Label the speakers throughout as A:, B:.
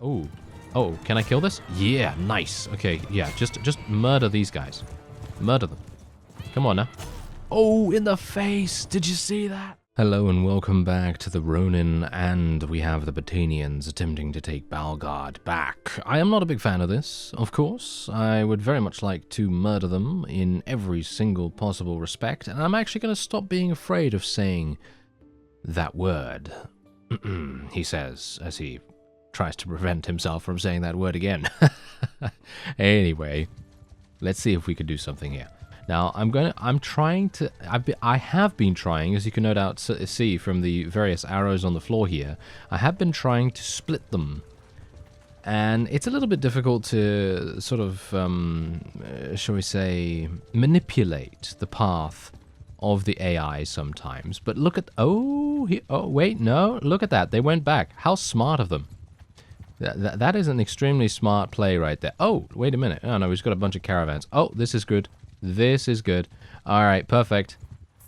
A: Oh. Oh, can I kill this? Yeah, nice. Okay, yeah, just murder these guys. Murder them. Come on now. Oh, in the face! Did you see that? Hello and welcome back to the Ronin, and we have the Botanians attempting to take Balgard back. I am not a big fan of this, of course. I would very much like to murder them in every single possible respect, and I'm actually going to stop being afraid of saying that word. He says, as he tries to prevent himself from saying that word again. Anyway, let's see if we could do something here. Now, I have been trying, as you can no doubt see from the various arrows on the floor here, I have been trying to split them. And it's a little bit difficult to sort of, shall we say, manipulate the path of the AI sometimes. But look at, oh, wait, no, look at that. They went back. How smart of them. That is an extremely smart play right there. Oh, wait a minute. Oh, no, we've got a bunch of caravans. Oh, this is good. This is good. All right, perfect.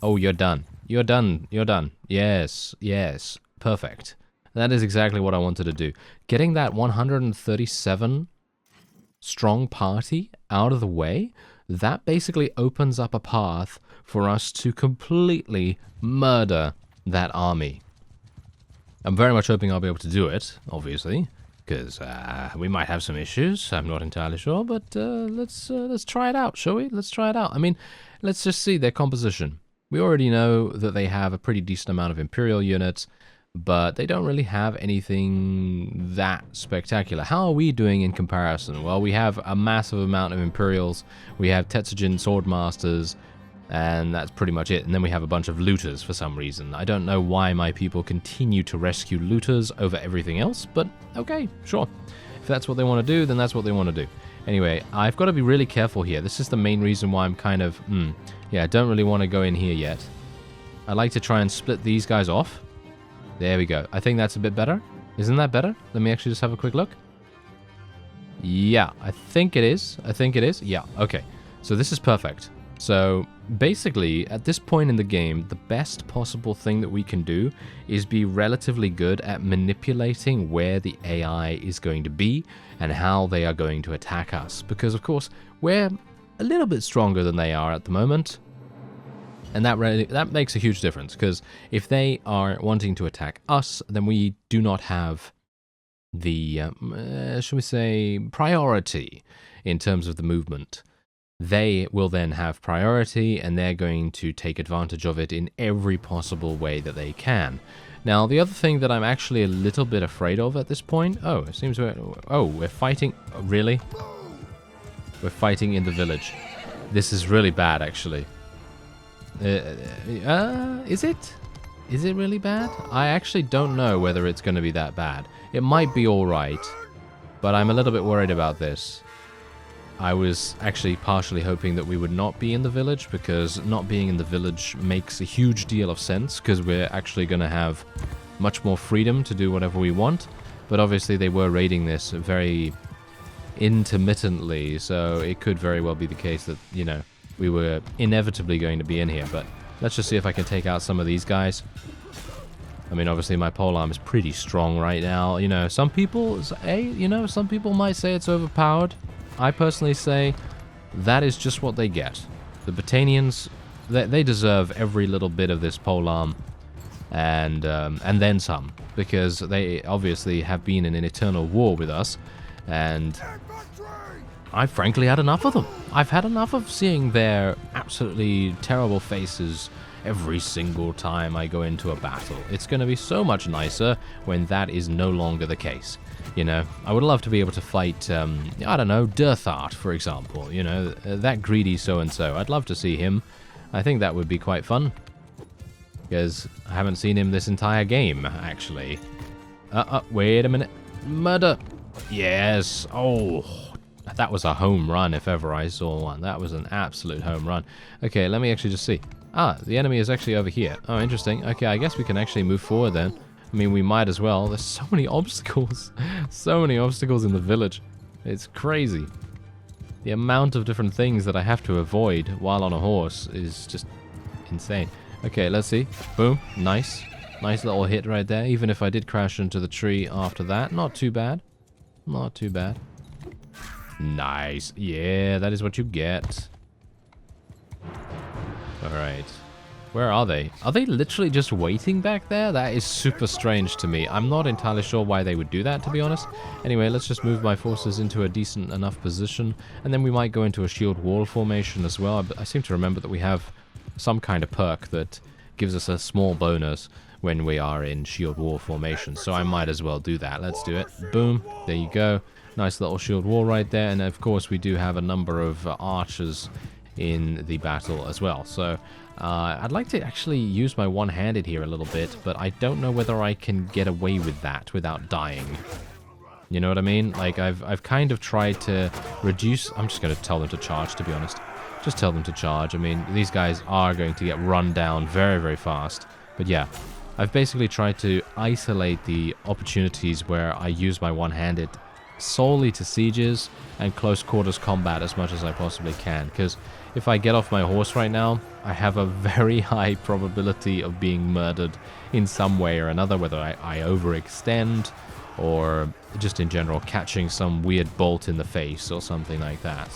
A: Oh, you're done. You're done. You're done. Yes, yes, perfect. That is exactly what I wanted to do. Getting that 137 strong party out of the way, that basically opens up a path for us to completely murder that army. I'm very much hoping I'll be able to do it, obviously, because we might have some issues. I'm not entirely sure, but let's try it out, shall we? Let's try it out. I mean, let's just see their composition. We already know that they have a pretty decent amount of Imperial units, but they don't really have anything that spectacular. How are we doing in comparison? Well, we have a massive amount of Imperials. We have Tetsujin Swordmasters, and that's pretty much it. And then we have a bunch of looters for some reason. I don't know why my people continue to rescue looters over everything else, but okay, sure. If that's what they want to do, then that's what they want to do. Anyway, I've got to be really careful here. This is the main reason why I'm kind of, yeah, I don't really want to go in here yet. I'd like to try and split these guys off. There we go. I think that's a bit better. Isn't that better? Let me actually just have a quick look. Yeah, I think it is. I think it is. Yeah, okay. So this is perfect. So basically, at this point in the game, the best possible thing that we can do is be relatively good at manipulating where the AI is going to be and how they are going to attack us. Because, of course, we're a little bit stronger than they are at the moment. And that makes a huge difference, because if they are wanting to attack us, then we do not have the, shall we say, priority in terms of the movement. They will then have priority, and they're going to take advantage of it in every possible way that they can. Now, the other thing that I'm actually a little bit afraid of at this point... Oh, it seems we're fighting... Really? We're fighting in the village. This is really bad, actually. Is it? Is it really bad? I actually don't know whether it's going to be that bad. It might be alright, but I'm a little bit worried about this. I was actually partially hoping that we would not be in the village, because not being in the village makes a huge deal of sense, because we're actually going to have much more freedom to do whatever we want. But obviously they were raiding this very intermittently, so it could very well be the case that, you know, we were inevitably going to be in here. But let's just see if I can take out some of these guys. I mean, obviously my polearm is pretty strong right now. You know, some people might say it's overpowered. I personally say that is just what they get. The Botanians, they deserve every little bit of this polearm, and then some, because they obviously have been in an eternal war with us, and I've frankly had enough of them. I've had enough of seeing their absolutely terrible faces every single time I go into a battle. It's going to be so much nicer when that is no longer the case. You know, I would love to be able to fight, I don't know, Dirthart, for example. You know, that greedy so-and-so. I'd love to see him. I think that would be quite fun, because I haven't seen him this entire game, actually. Wait a minute. Murder! Yes! Oh, that was a home run if ever I saw one. That was an absolute home run. Okay, let me actually just see. Ah, the enemy is actually over here. Oh, interesting. Okay, I guess we can actually move forward then. I mean, we might as well. There's so many obstacles. So many obstacles in the village. It's crazy. The amount of different things that I have to avoid while on a horse is just insane. Okay, let's see. Boom. Nice. Nice little hit right there. Even if I did crash into the tree after that, not too bad. Not too bad. Nice. Yeah, that is what you get. Alright. Where are they? Are they literally just waiting back there? That is super strange to me. I'm not entirely sure why they would do that, to be honest. Anyway, let's just move my forces into a decent enough position, and then we might go into a shield wall formation as well. I seem to remember that we have some kind of perk that gives us a small bonus when we are in shield wall formation, so I might as well do that. Let's do it. Boom. There you go. Nice little shield wall right there, and of course we do have a number of archers in the battle as well. So I'd like to actually use my one-handed here a little bit, but I don't know whether I can get away with that without dying. You know what I mean? Like, I've kind of tried to reduce... I'm just going to tell them to charge, to be honest. Just tell them to charge. I mean, these guys are going to get run down very, very fast. But yeah, I've basically tried to isolate the opportunities where I use my one-handed solely to sieges and close quarters combat as much as I possibly can, because if I get off my horse right now, I have a very high probability of being murdered in some way or another, whether I overextend or just in general catching some weird bolt in the face or something like that.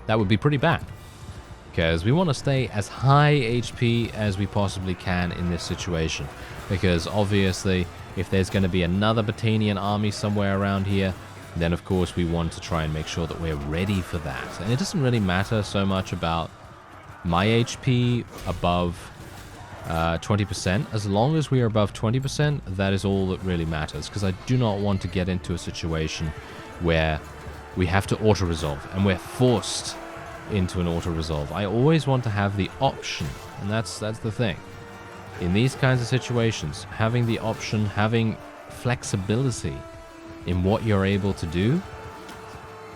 A: That would be pretty bad, because we want to stay as high HP as we possibly can in this situation, because obviously if there's going to be another Battanian army somewhere around here, then of course we want to try and make sure that we're ready for that. And it doesn't really matter so much about my HP above 20%. As long as we are above 20%, that is all that really matters, because I do not want to get into a situation where we have to auto-resolve and we're forced into an auto-resolve. I always want to have the option, and that's the thing. In these kinds of situations, having the option, having flexibility in what you're able to do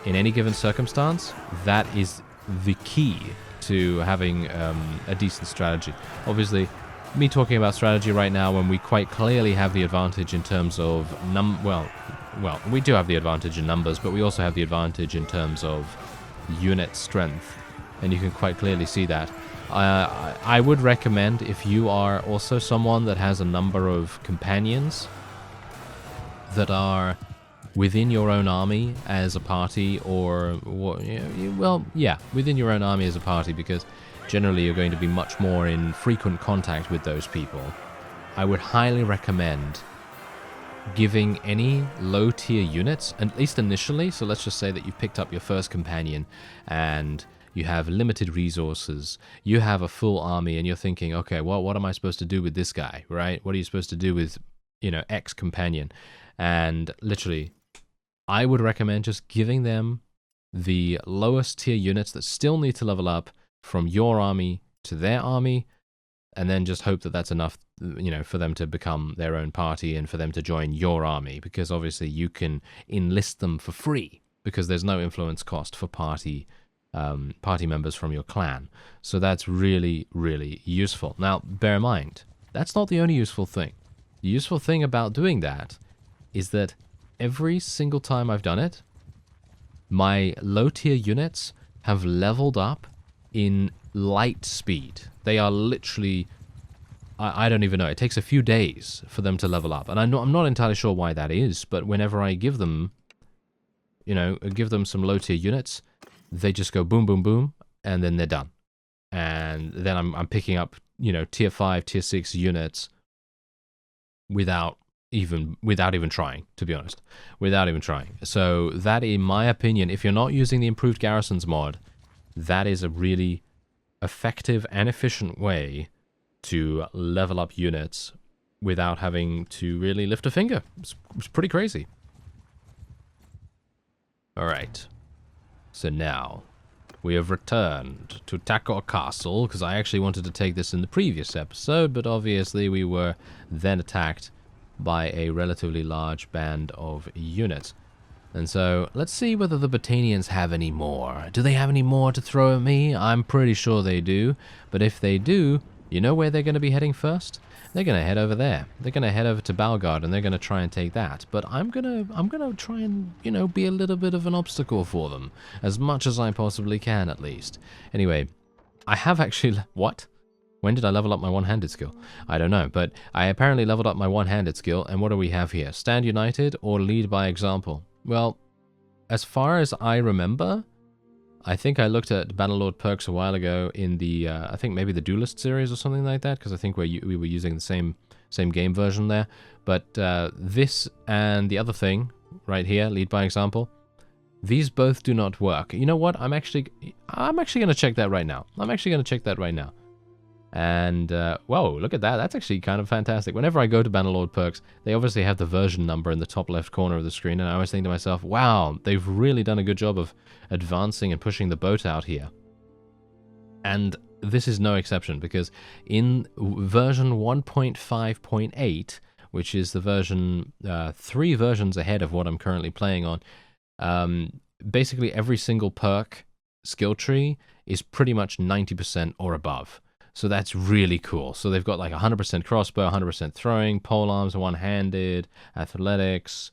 A: in any given circumstance, that is the key to having a decent strategy. Obviously, me talking about strategy right now when we quite clearly have the advantage in terms of well, we do have the advantage in numbers, but we also have the advantage in terms of unit strength, and you can quite clearly see that. I would recommend, if you are also someone that has a number of companions that are within your own army as a party, or, well, yeah, within your own army as a party, because generally you're going to be much more in frequent contact with those people, I would highly recommend giving any low-tier units, at least initially. So let's just say that you've picked up your first companion and you have limited resources, you have a full army, and you're thinking, okay, well, what am I supposed to do with this guy, right? What are you supposed to do with, X companion? And literally, I would recommend just giving them the lowest tier units that still need to level up from your army to their army, and then just hope that that's enough, for them to become their own party and for them to join your army, because obviously you can enlist them for free because there's no influence cost for party members from your clan. So that's really, really useful. Now, bear in mind, that's not the only useful thing. The useful thing about doing that is that every single time I've done it, my low-tier units have leveled up in light speed. They are literally, I don't even know, it takes a few days for them to level up. And I'm not entirely sure why that is, but whenever I give them, some low-tier units, they just go boom, boom, boom, and then they're done. And then I'm picking up, tier 5, tier 6 units without even trying, to be honest. Without even trying. So that, in my opinion, if you're not using the improved garrisons mod, that is a really effective and efficient way to level up units without having to really lift a finger. It's pretty crazy. Alright. So now, we have returned to Takor Castle, because I actually wanted to take this in the previous episode, but obviously we were then attacked by a relatively large band of units. And so, let's see whether the Battanians have any more. Do they have any more to throw at me? I'm pretty sure they do, but if they do, you know where they're going to be heading first? They're going to head over there. They're going to head over to Balgard, and they're going to try and take that. But I'm gonna try and, be a little bit of an obstacle for them, as much as I possibly can, at least. Anyway, I have actually... What? When did I level up my one-handed skill? I don't know, but I apparently leveled up my one-handed skill, and what do we have here? Stand united or lead by example? Well, as far as I remember, I think I looked at Bannerlord perks a while ago in the, I think maybe the Duelist series or something like that, because I think we were using the same game version there. But this and the other thing right here, lead by example, these both do not work. You know what? I'm actually going to check that right now. And, whoa, look at that. That's actually kind of fantastic. Whenever I go to Bannerlord perks, they obviously have the version number in the top left corner of the screen, and I always think to myself, wow, they've really done a good job of advancing and pushing the boat out here. And this is no exception, because in version 1.5.8, which is the version 3 versions ahead of what I'm currently playing on, basically every single perk skill tree is pretty much 90% or above. So that's really cool. So they've got like 100% crossbow, 100% throwing, polearms, one-handed, athletics,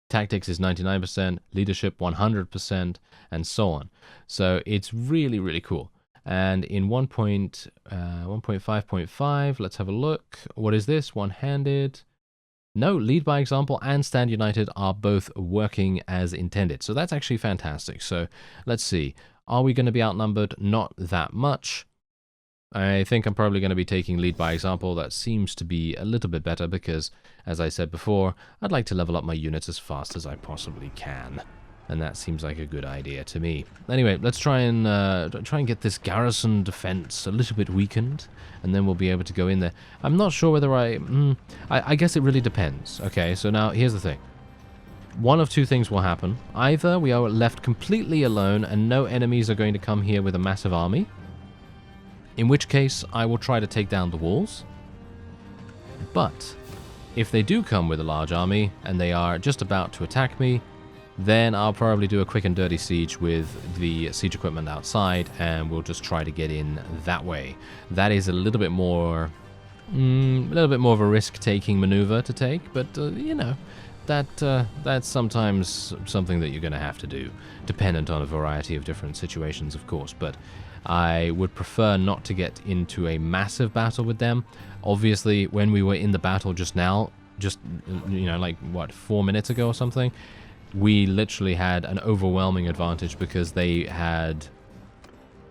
A: tactics is 99%, leadership 100%, and so on. So it's really, really cool. And in 1.5.5, let's have a look. What is this? One-handed. No, lead by example and stand united are both working as intended. So that's actually fantastic. So let's see. Are we going to be outnumbered? Not that much. I think I'm probably going to be taking lead by example. That seems to be a little bit better because, as I said before, I'd like to level up my units as fast as I possibly can. And that seems like a good idea to me. Anyway, let's try and get this garrison defense a little bit weakened, and then we'll be able to go in there. I'm not sure whether I guess it really depends. Okay, so now here's the thing. One of two things will happen. Either we are left completely alone and no enemies are going to come here with a massive army, in which case I will try to take down the walls. But if they do come with a large army and they are just about to attack me, then I'll probably do a quick and dirty siege with the siege equipment outside, and we'll just try to get in that way. That is a little bit more of a risk-taking maneuver to take, but you know, that's sometimes something that you're going to have to do, dependent on a variety of different situations, of course. But I would prefer not to get into a massive battle with them. Obviously, when we were in the battle just now, you know, like what, 4 minutes ago or something, we literally had an overwhelming advantage because they had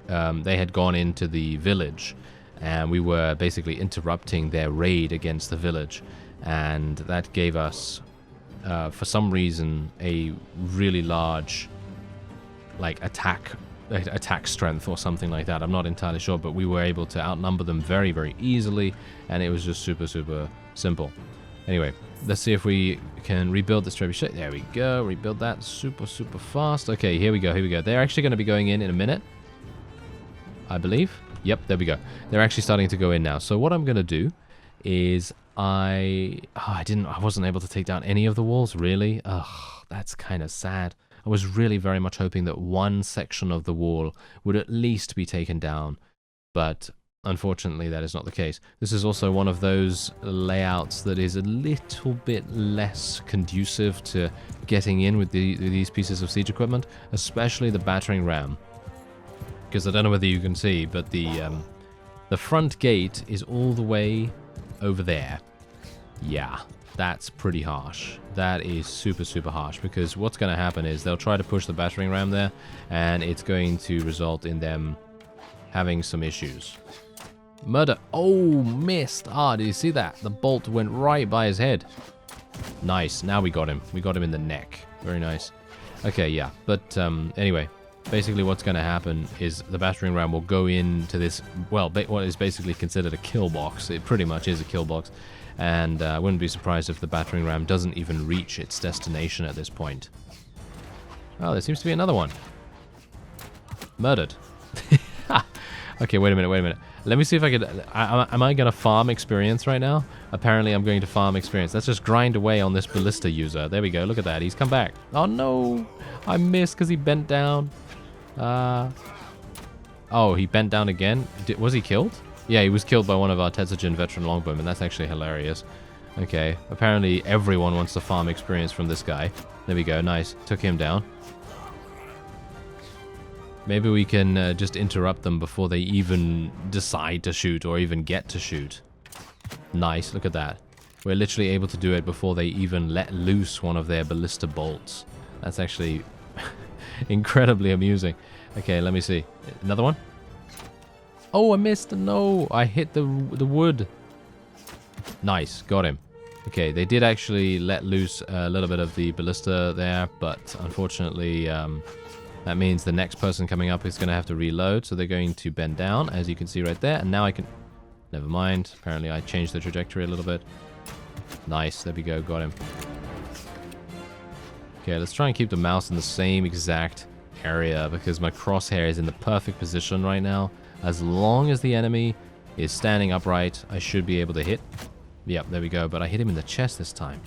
A: gone into the village, and we were basically interrupting their raid against the village, and that gave us, for some reason, a really large, like, attack strength or something like that. I'm not entirely sure, but we were able to outnumber them very, very easily, and it was just super, super simple. Anyway, let's see if we can rebuild this trebuchet. There we go. Rebuild that super, super fast. Okay, here we go. Here we go. They're actually going to be going in a minute, I believe. Yep, there we go. They're actually starting to go in now. So what I'm going to do is I wasn't able to take down any of the walls, really. Ugh, that's kind of sad. I was really very much hoping that one section of the wall would at least be taken down, but unfortunately that is not the case. This is also one of those layouts that is a little bit less conducive to getting in with these pieces of siege equipment, especially the battering ram. Because I don't know whether you can see, but the front gate is all the way over there. Yeah, that's pretty harsh. That is super, super harsh, because what's going to happen is they'll try to push the battering ram there, and it's going to result in them having some issues. Murder. Oh, missed. Ah, did you see that? The bolt went right by his head. Nice. Now we got him. We got him in the neck. Very nice. Okay, yeah. But anyway, basically what's going to happen is the battering ram will go into this, well, what is basically considered a kill box. It pretty much is a kill box. And I wouldn't be surprised if the battering ram doesn't even reach its destination at this point. Oh, there seems to be another one. Murdered. Okay, wait a minute. Let me see if I could... am I going to farm experience right now? Apparently I'm going to farm experience. Let's just grind away on this ballista user. There we go. Look at that. He's come back. Oh, no. I missed because he bent down. Oh, he bent down again? Was he killed? Yeah, he was killed by one of our Tetsujin veteran longbowmen. That's actually hilarious. Okay. Apparently everyone wants to farm experience from this guy. There we go. Nice. Took him down. Maybe we can just interrupt them before they even decide to shoot or even get to shoot. Nice, look at that. We're literally able to do it before they even let loose one of their ballista bolts. That's actually incredibly amusing. Okay, let me see. Another one? Oh, I missed. No, I hit the wood. Nice, got him. Okay, they did actually let loose a little bit of the ballista there, but unfortunately, that means the next person coming up is going to have to reload, so they're going to bend down, as you can see right there, and now I can... Never mind. Apparently, I changed the trajectory a little bit. Nice, there we go, got him. Okay, let's try and keep the mouse in the same exact area, because my crosshair is in the perfect position right now. As long as the enemy is standing upright, I should be able to hit. Yep, there we go, but I hit him in the chest this time.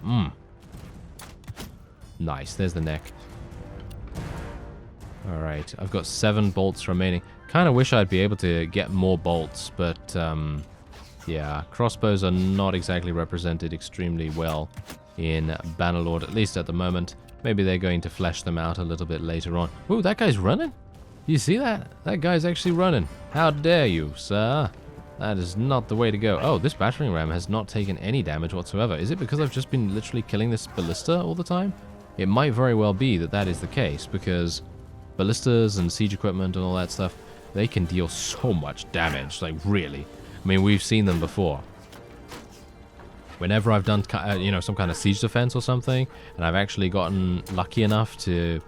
A: Nice, there's the neck. Alright, I've got 7 bolts remaining. Kind of wish I'd be able to get more bolts, but yeah, crossbows are not exactly represented extremely well in Bannerlord, at least at the moment. Maybe they're going to flesh them out a little bit later on. Ooh, that guy's running? You see that? That guy's actually running. How dare you, sir? That is not the way to go. Oh, this battering ram has not taken any damage whatsoever. Is it because I've just been literally killing this ballista all the time? It might very well be that that is the case, because ballistas and siege equipment and all that stuff, they can deal so much damage, like really. I mean, we've seen them before. Whenever I've done, you know, some kind of siege defense or something, and I've actually gotten lucky enough to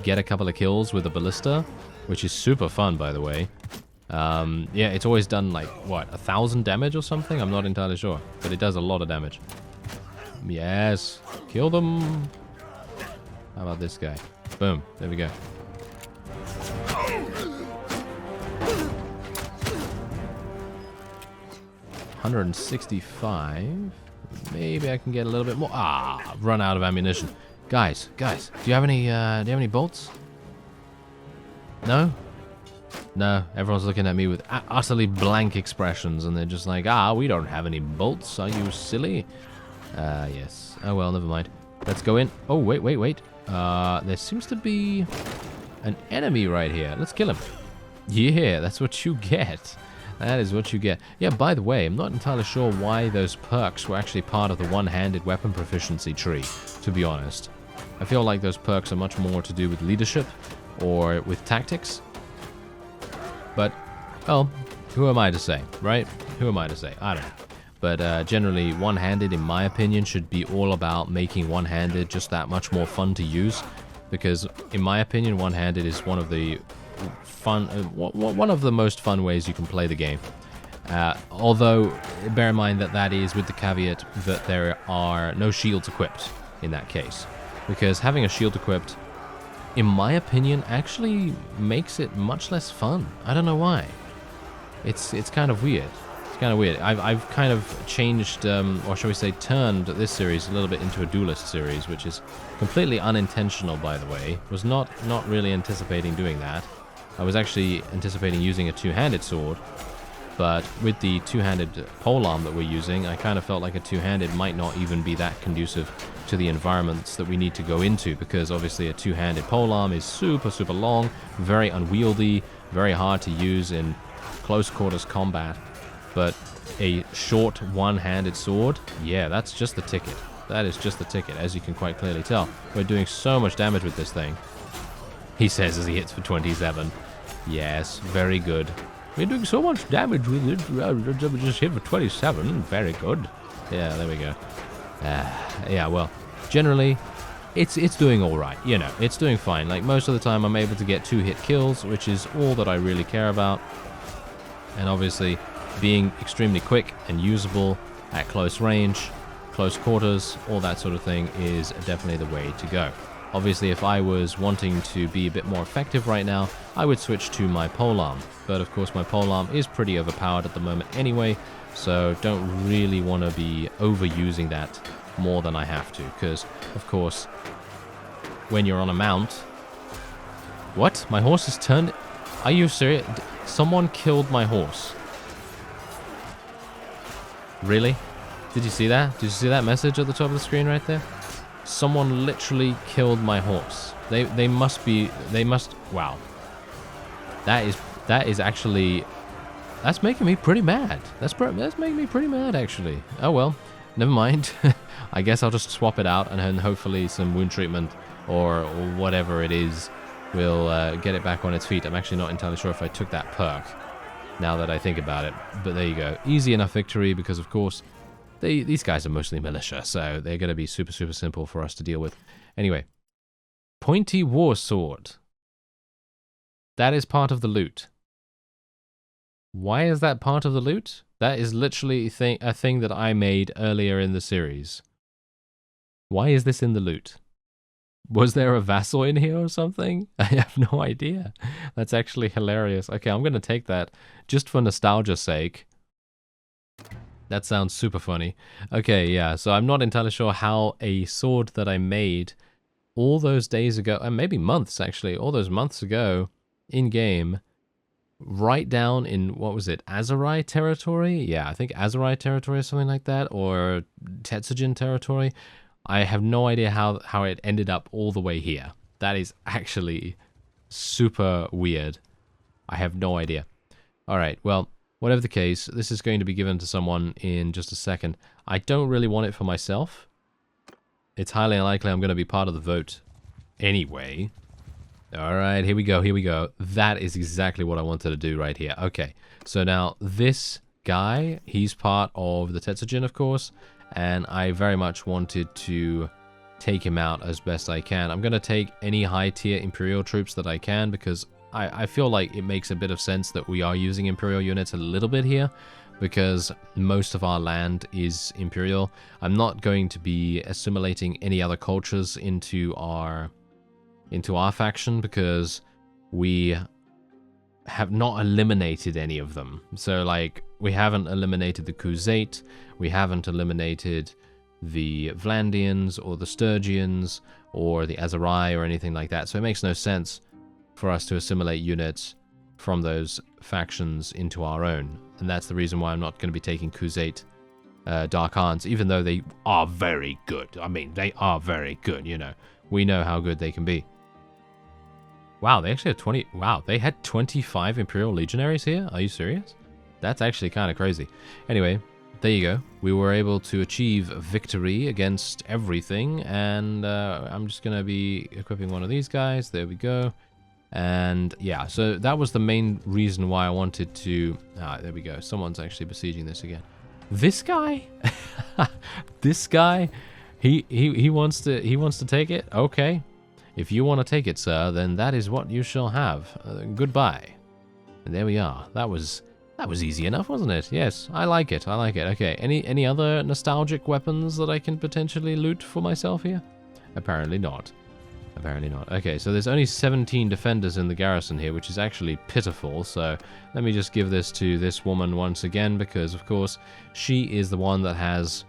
A: get a couple of kills with a ballista, which is super fun, by the way. Yeah, it's always done like, what, 1,000 damage or something? I'm not entirely sure, but it does a lot of damage. Yes, kill them. How about this guy? Boom, there we go. $165. Maybe I can get a little bit more. Ah, I've run out of ammunition. Guys, do you have any bolts? No? No, everyone's looking at me with utterly blank expressions, and they're just like, we don't have any bolts. Are you silly? Yes. Oh, well, never mind. Let's go in. Oh, wait. There seems to be an enemy right here. Let's kill him. Yeah, that's what you get. That is what you get. Yeah, by the way, I'm not entirely sure why those perks were actually part of the one-handed weapon proficiency tree, to be honest. I feel like those perks are much more to do with leadership or with tactics. But, well, who am I to say, right? Who am I to say? I don't know. But generally, one-handed, in my opinion, should be all about making one-handed just that much more fun to use. Because, in my opinion, one-handed is one of the one of the most fun ways you can play the game. Although, bear in mind that that is with the caveat that there are no shields equipped in that case. Because having a shield equipped, in my opinion, actually makes it much less fun. I don't know why. It's kind of weird. It's kind of weird. I've kind of changed, or shall we say, turned this series a little bit into a duelist series, which is completely unintentional, by the way. Was not really anticipating doing that. I was actually anticipating using a two-handed sword, but with the two-handed polearm that we're using, I kind of felt like a two-handed might not even be that conducive to the environments that we need to go into, because obviously a two-handed polearm is super long, very unwieldy, very hard to use in close quarters combat. But a short one-handed sword, yeah, that's just the ticket. That is just the ticket, as you can quite clearly tell. We're doing so much damage with this thing. He says as he hits for 27. Yes, very good. We're doing so much damage with it. We just hit for 27. Very good. Yeah, there we go. Yeah, well, generally, it's doing all right. You know, it's doing fine. Like, most of the time, I'm able to get 2-hit kills, which is all that I really care about. And obviously, being extremely quick and usable at close range, close quarters, all that sort of thing is definitely the way to go. Obviously, if I was wanting to be a bit more effective right now, I would switch to my polearm. But of course, my polearm is pretty overpowered at the moment anyway, so don't really want to be overusing that more than I have to. Because, of course, when you're on a mount... What? My horse is turned... Are you serious? Someone killed my horse. Really? Did you see that? Did you see that message at the top of the screen right there? Someone literally killed my horse. They must... Wow. That is actually... That's making me pretty mad. That's making me pretty mad, actually. Oh, well. Never mind. I guess I'll just swap it out, and then hopefully some wound treatment or whatever it is will get it back on its feet. I'm actually not entirely sure if I took that perk, now that I think about it. But there you go. Easy enough victory, because, of course, these guys are mostly militia, so they're going to be super, super simple for us to deal with. Anyway. Pointy war sword. That is part of the loot. Why is that part of the loot? That is literally a thing that I made earlier in the series. Why is this in the loot? Was there a vassal in here or something? I have no idea. That's actually hilarious. Okay, I'm going to take that just for nostalgia's sake. That sounds super funny. Okay, yeah, so I'm not entirely sure how a sword that I made all those days ago, and maybe months actually, all those months ago in-game, right down in, what was it, Azurai territory? Yeah, I think Azurai territory or something like that, or Tetsujin territory. I have no idea how it ended up all the way here. That is actually super weird. I have no idea. Alright, well, whatever the case, this is going to be given to someone in just a second. I don't really want it for myself. It's highly unlikely I'm going to be part of the vote anyway. Alright, here we go, here we go. That is exactly what I wanted to do right here. Okay, so now this guy, he's part of the Tetsujin, of course, and I very much wanted to take him out as best I can. I'm going to take any high-tier Imperial troops that I can, because I feel like it makes a bit of sense that we are using Imperial units a little bit here, because most of our land is Imperial. I'm not going to be assimilating any other cultures into our faction, because we have not eliminated any of them. So, like, we haven't eliminated the Khuzait, we haven't eliminated the Vlandians or the Sturgians or the Azurai or anything like that. So it makes no sense for us to assimilate units from those factions into our own. And that's the reason why I'm not going to be taking Khuzait Dark Khans, even though they are very good. I mean, they are very good, you know. We know how good they can be. Wow, they actually have 20... Wow, they had 25 Imperial Legionaries here? Are you serious? That's actually kind of crazy. Anyway, there you go. We were able to achieve victory against everything, and I'm just going to be equipping one of these guys. There we go. And yeah, so that was the main reason why I wanted to... Ah, there we go. Someone's actually besieging this again. This guy? This guy? He wants to take it? Okay. If you want to take it, sir, then that is what you shall have. Goodbye. And there we are. That was easy enough, wasn't it? Yes, I like it. I like it. Okay, any other nostalgic weapons that I can potentially loot for myself here? Apparently not. Apparently not. Okay, so there's only 17 defenders in the garrison here, which is actually pitiful. So let me just give this to this woman once again, because, of course, she is the one that has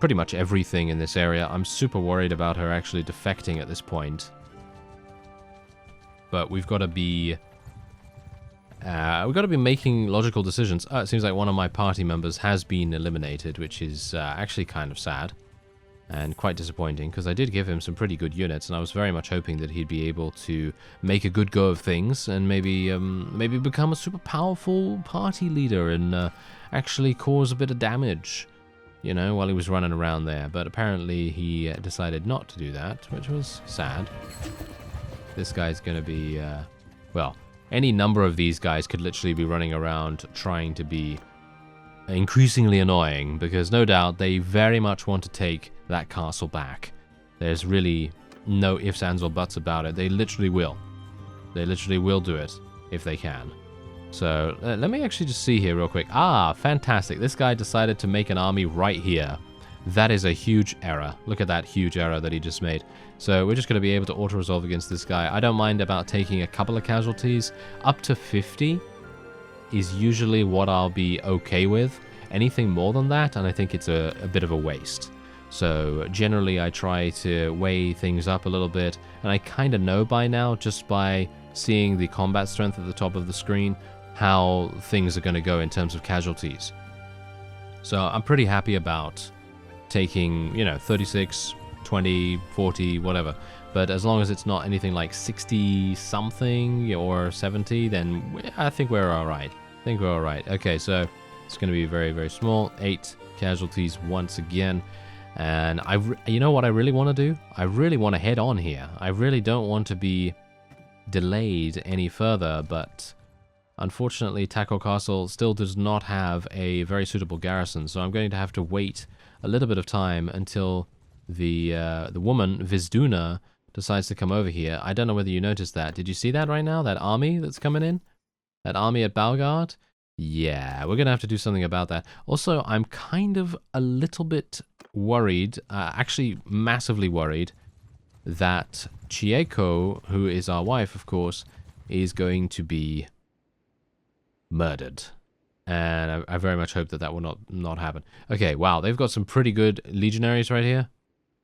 A: pretty much everything in this area. I'm super worried about her actually defecting at this point. But we've got to be... we've got to be making logical decisions. It seems like one of my party members has been eliminated, which is actually kind of sad. And quite disappointing, because I did give him some pretty good units, and I was very much hoping that he'd be able to make a good go of things, and maybe become a super powerful party leader, and actually cause a bit of damage, you know, while he was running around there. But apparently he decided not to do that, which was sad. This guy's going to be, well, any number of these guys could literally be running around trying to be increasingly annoying, because no doubt they very much want to take that castle back. There's really no ifs, ands, or buts about it. They literally will. They literally will do it if they can. So let me actually just see here real quick. Ah, fantastic. This guy decided to make an army right here. That is a huge error. Look at that huge error that he just made. So we're just going to be able to auto-resolve against this guy. I don't mind about taking a couple of casualties. Up to 50 is usually what I'll be okay with. Anything more than that, and I think it's a bit of a waste. So generally I try to weigh things up a little bit, and I kind of know by now, just by seeing the combat strength at the top of the screen, how things are going to go in terms of casualties. So I'm pretty happy about taking, you know, 36, 20, 40, whatever. But as long as it's not anything like 60-something or 70, then I think we're alright. Okay, so it's going to be very, very small. 8 casualties once again. And you know what I really want to do? I really want to head on here. I really don't want to be delayed any further, but unfortunately Taco Castle still does not have a very suitable garrison, so I'm going to have to wait a little bit of time until the woman, Vizduna, decides to come over here. I don't know whether you noticed that. Did you see that right now? That army that's coming in? That army at Balgard? Yeah, we're going to have to do something about that. Also, I'm kind of a little bit worried, actually massively worried, that Chieko, who is our wife, of course, is going to be murdered. And I very much hope that that will not happen. Okay, wow, they've got some pretty good legionaries right here.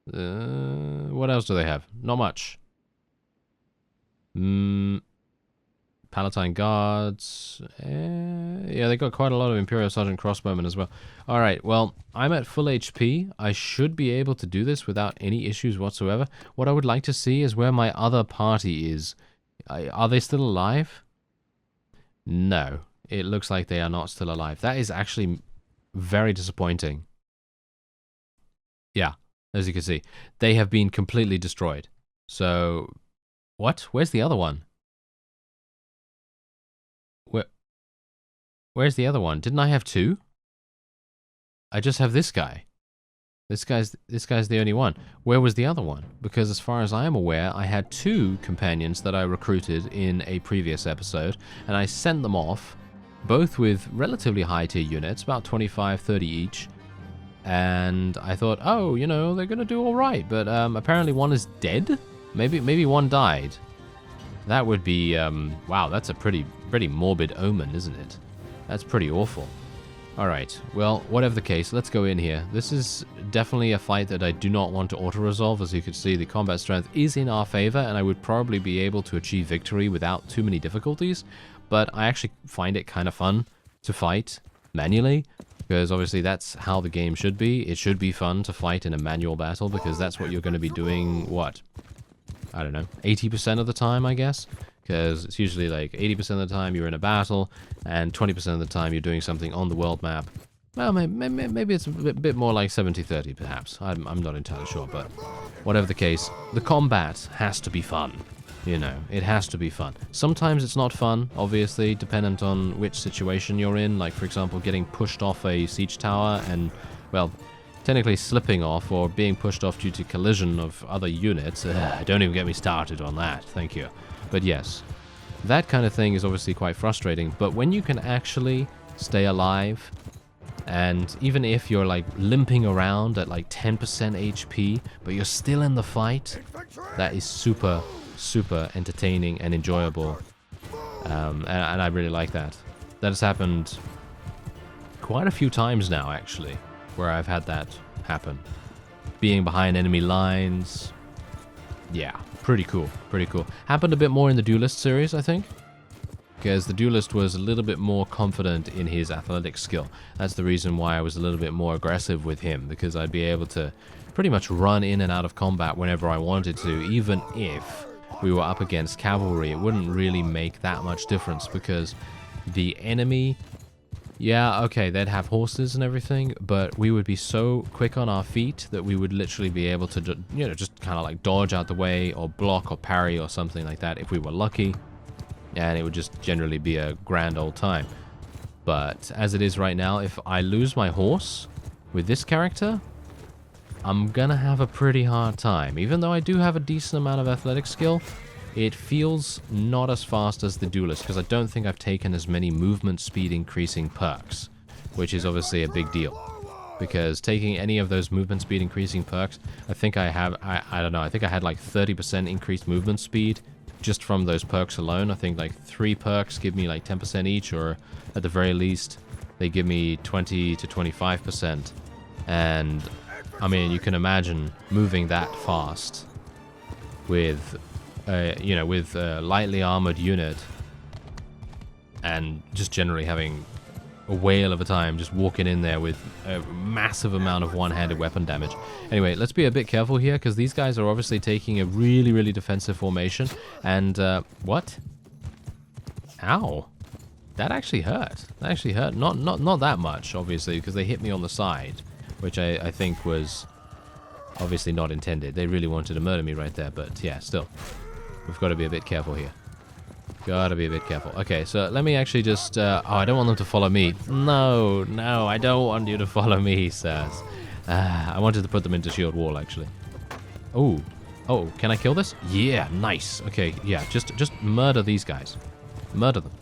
A: What else do they have? Not much. Palatine Guards. Yeah, they got quite a lot of Imperial Sergeant Crossbowmen as well. Alright, well, I'm at full HP. I should be able to do this without any issues whatsoever. What I would like to see is where my other party is. Are they still alive? No. It looks like they are not still alive. That is actually very disappointing. Yeah, as you can see. They have been completely destroyed. So, what? Where's the other one? Where's the other one? Didn't I have 2? I just have this guy. This guy's the only one. Where was the other one? Because as far as I am aware, I had 2 companions that I recruited in a previous episode, and I sent them off, both with relatively high tier units, about 25, 30 each. And I thought, oh, you know, they're gonna do all right. But apparently one is dead. Maybe one died. That would be wow. That's a pretty morbid omen, isn't it? That's pretty awful. Alright, well, whatever the case, let's go in here. This is definitely a fight that I do not want to auto-resolve. As you can see, the combat strength is in our favor, and I would probably be able to achieve victory without too many difficulties, but I actually find it kind of fun to fight manually, because obviously that's how the game should be. It should be fun to fight in a manual battle, because that's what you're going to be doing, what? I don't know, 80% of the time, I guess? Because it's usually like 80% of the time you're in a battle, and 20% of the time you're doing something on the world map. Well, maybe it's a bit more like 70-30, perhaps. I'm not entirely sure, but whatever the case, the combat has to be fun. You know, it has to be fun. Sometimes it's not fun, obviously, dependent on which situation you're in. Like, for example, getting pushed off a siege tower and, well, technically slipping off or being pushed off due to collision of other units. Don't even get me started on that, thank you. But yes, that kind of thing is obviously quite frustrating, but when you can actually stay alive, and even if you're like limping around at like 10% HP, but you're still in the fight, that is super, super entertaining and enjoyable. And I really like that. That has happened quite a few times now, actually, where I've had that happen. Being behind enemy lines, yeah. Pretty cool, pretty cool. Happened a bit more in the Duelist series, I think. Because the Duelist was a little bit more confident in his athletic skill. That's the reason why I was a little bit more aggressive with him, because I'd be able to pretty much run in and out of combat whenever I wanted to, even if we were up against cavalry. It wouldn't really make that much difference, because the enemy... Yeah, okay, they'd have horses and everything, but we would be so quick on our feet that we would literally be able to, you know, just kind of like dodge out the way or block or parry or something like that if we were lucky, and it would just generally be a grand old time. But as it is right now, if I lose my horse with this character, I'm gonna have a pretty hard time. Even though I do have a decent amount of athletic skill, it feels not as fast as the Duelist, because I don't think I've taken as many movement speed increasing perks, which is obviously a big deal. Because taking any of those movement speed increasing perks, I think I have, I don't know, I think I had like 30% increased movement speed just from those perks alone. I think like 3 perks give me like 10% each, or at the very least, they give me 20 to 25%. And, I mean, you can imagine moving that fast with... you know, with a lightly armored unit, and just generally having a whale of a time just walking in there with a massive amount of one-handed weapon damage. Anyway, let's be a bit careful here, because these guys are obviously taking a really, really defensive formation. And, what? Ow. That actually hurt. That actually hurt. Not that much, obviously, because they hit me on the side, which I think was obviously not intended. They really wanted to murder me right there, but yeah, still. We've got to be a bit careful here. Gotta be a bit careful. Okay, so let me actually just... oh, I don't want them to follow me. No, I don't want you to follow me, he says. I wanted to put them into shield wall, actually. Oh, can I kill this? Yeah, nice. Okay, yeah, just murder these guys. Murder them.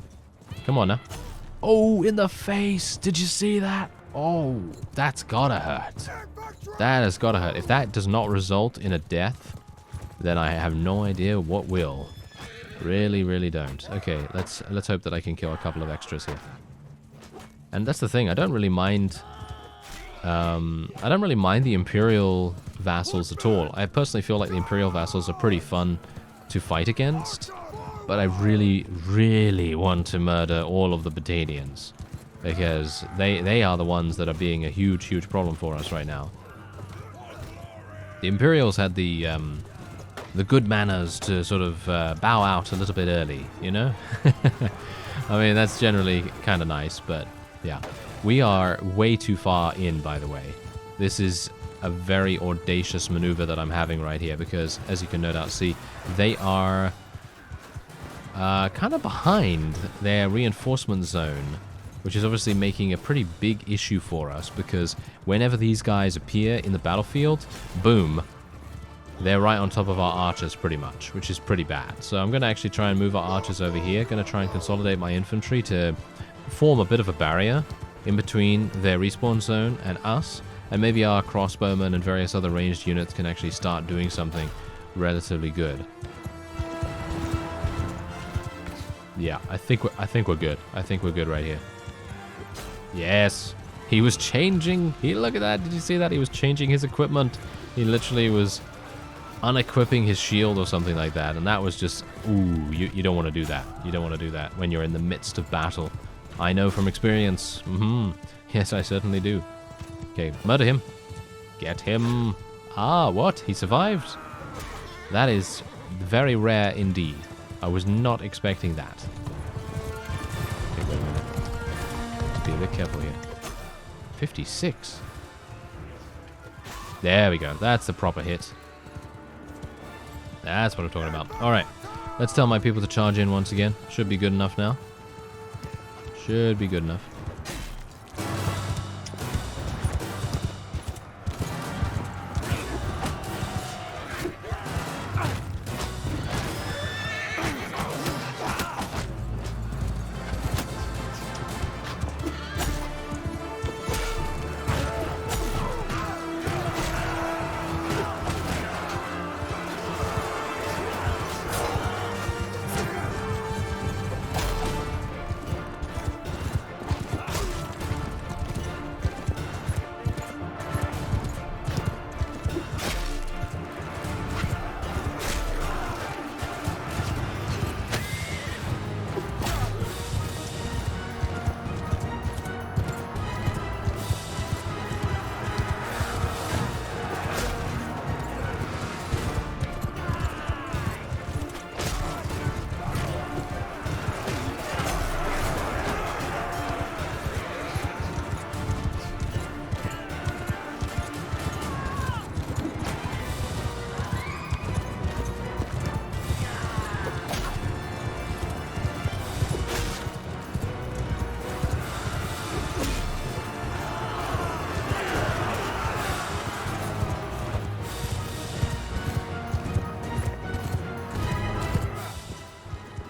A: Come on now. Oh, in the face. Did you see that? Oh, that's gotta hurt. That has gotta hurt. If that does not result in a death, then I have no idea what will. Really, really don't. Okay, let's hope that I can kill a couple of extras here. And that's the thing. I don't really mind. I don't really mind the Imperial vassals at all. I personally feel like the Imperial vassals are pretty fun to fight against, but I really, really want to murder all of the Battanians, because they are the ones that are being a huge, huge problem for us right now. The Imperials had the good manners to sort of bow out a little bit early, you know? I mean, that's generally kind of nice, but yeah. We are way too far in, by the way. This is a very audacious maneuver that I'm having right here, because, as you can no doubt see, they are kind of behind their reinforcement zone, which is obviously making a pretty big issue for us, because whenever these guys appear in the battlefield, boom, they're right on top of our archers pretty much, which is pretty bad. So I'm going to actually try and move our archers over here. Going to try and consolidate my infantry to form a bit of a barrier in between their respawn zone and us. And maybe our crossbowmen and various other ranged units can actually start doing something relatively good. Yeah, I think we're good. I think we're good right here. Yes. He was changing. Look at that. Did you see that? He was changing his equipment. He literally was unequipping his shield or something like that, and that was just, ooh, you don't want to do that. You don't want to do that when you're in the midst of battle. I know from experience. Yes, I certainly do. Okay, murder him. Get him. Ah, what? He survived? That is very rare indeed. I was not expecting that. Okay, wait a minute. Let's be a bit careful here. 56. There we go. That's the proper hit. That's what I'm talking about. Alright, let's tell my people to charge in once again. Should be good enough now. Should be good enough.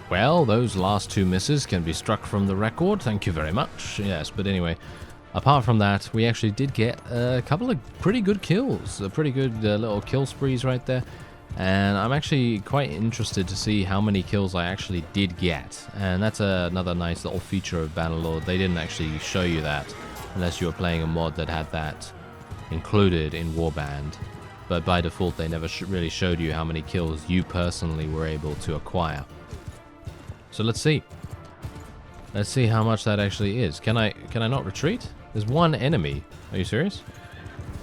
A: Well, those last two misses can be struck from the record. Thank you very much. Yes, but anyway, apart from that, we actually did get a couple of pretty good kills. Pretty good little kill sprees right there. And I'm actually quite interested to see how many kills I actually did get. And that's another nice little feature of Bannerlord. They didn't actually show you that unless you were playing a mod that had that included in Warband. But by default, they never really showed you how many kills you personally were able to acquire. So let's see. Let's see how much that actually is. Can I not retreat? There's one enemy. Are you serious?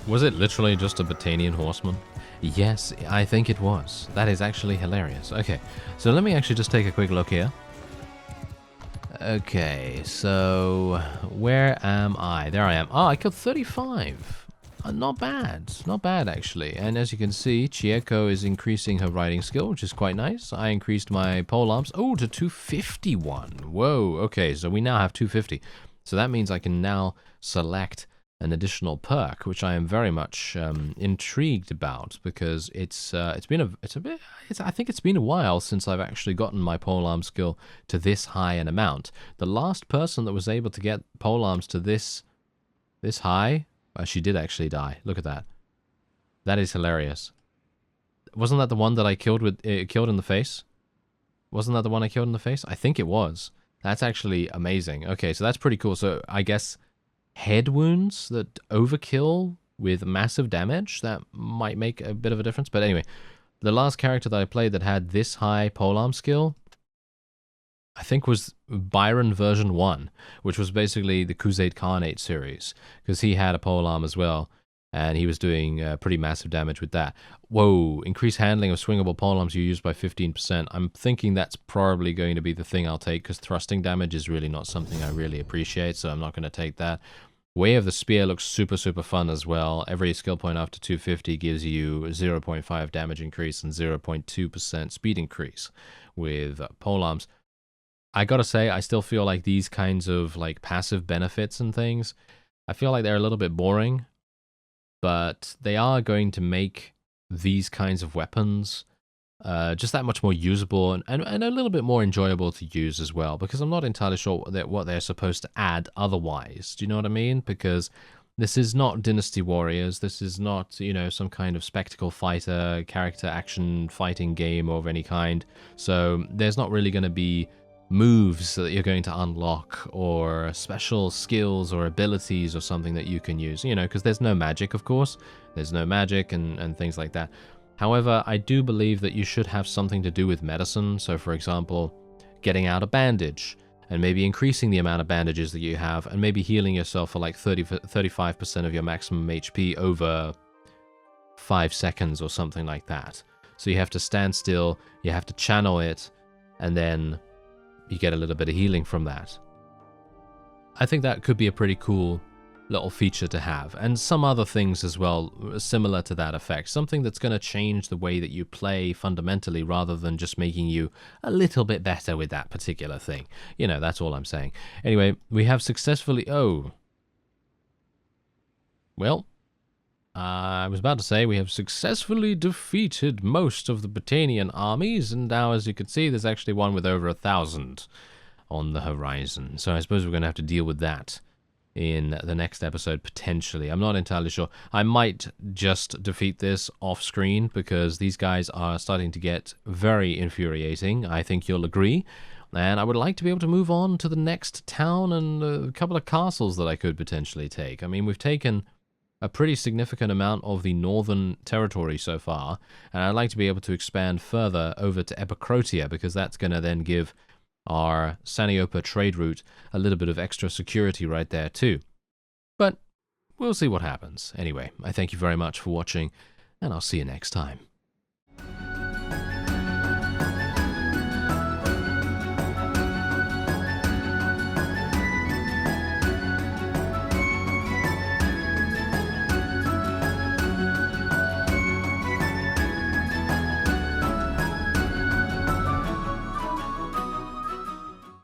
A: Was it literally just a Battanian horseman? Yes, I think it was. That is actually hilarious. Okay, so let me actually just take a quick look here. Okay, so where am I? There I am. Oh, I killed 35. Not bad. Not bad, actually. And as you can see, Chieko is increasing her riding skill, which is quite nice. I increased my polearms. Oh, to 251. Whoa, okay, so we now have 250. So that means I can now select an additional perk, which I am very much intrigued about, because I think it's been a while since I've actually gotten my polearm skill to this high an amount. The last person that was able to get polearms to this high, she did actually die. Look at that. That is hilarious. Wasn't that the one that I killed killed in the face? Wasn't that the one I killed in the face? I think it was. That's actually amazing. Okay, so that's pretty cool. So I guess head wounds that overkill with massive damage, that might make a bit of a difference. But anyway, the last character that I played that had this high polearm skill, I think, was Byron version 1, which was basically the Crusade Khanate series, because he had a polearm as well, and he was doing pretty massive damage with that. Whoa, increased handling of swingable polearms you use by 15%. I'm thinking that's probably going to be the thing I'll take, because thrusting damage is really not something I really appreciate, so I'm not going to take that. Way of the Spear looks super, super fun as well. Every skill point after 250 gives you 0.5 damage increase and 0.2% speed increase with polearms. I gotta say, I still feel like these kinds of like passive benefits and things, I feel like they're a little bit boring, but they are going to make these kinds of weapons just that much more usable and a little bit more enjoyable to use as well, because I'm not entirely sure what they're supposed to add otherwise. Do you know what I mean? Because this is not Dynasty Warriors. This is not, you know, some kind of spectacle fighter, character action fighting game of any kind. So there's not really going to be moves that you're going to unlock or special skills or abilities or something that you can use, you know, because there's no magic, of course. There's no magic and things like that. However, I do believe that you should have something to do with medicine. So, for example, getting out a bandage and maybe increasing the amount of bandages that you have and maybe healing yourself for like 35% of your maximum HP over 5 seconds or something like that. So you have to stand still, you have to channel it, and then you get a little bit of healing from that. I think that could be a pretty cool little feature to have, and some other things as well similar to that effect, something that's going to change the way that you play fundamentally rather than just making you a little bit better with that particular thing. You know, that's all I'm saying. Anyway, we have successfully I was about to say we have successfully defeated most of the Battanian armies, and now, as you can see, there's actually one with over 1,000 on the horizon, so I suppose we're going to have to deal with that in the next episode, potentially. I'm not entirely sure. I might just defeat this off screen because these guys are starting to get very infuriating. I think you'll agree. And I would like to be able to move on to the next town and a couple of castles that I could potentially take. I mean, we've taken a pretty significant amount of the northern territory so far, and I'd like to be able to expand further over to Epicrotia, because that's going to then give our Saniopa trade route a little bit of extra security right there too. But we'll see what happens. Anyway, I thank you very much for watching, and I'll see you next time.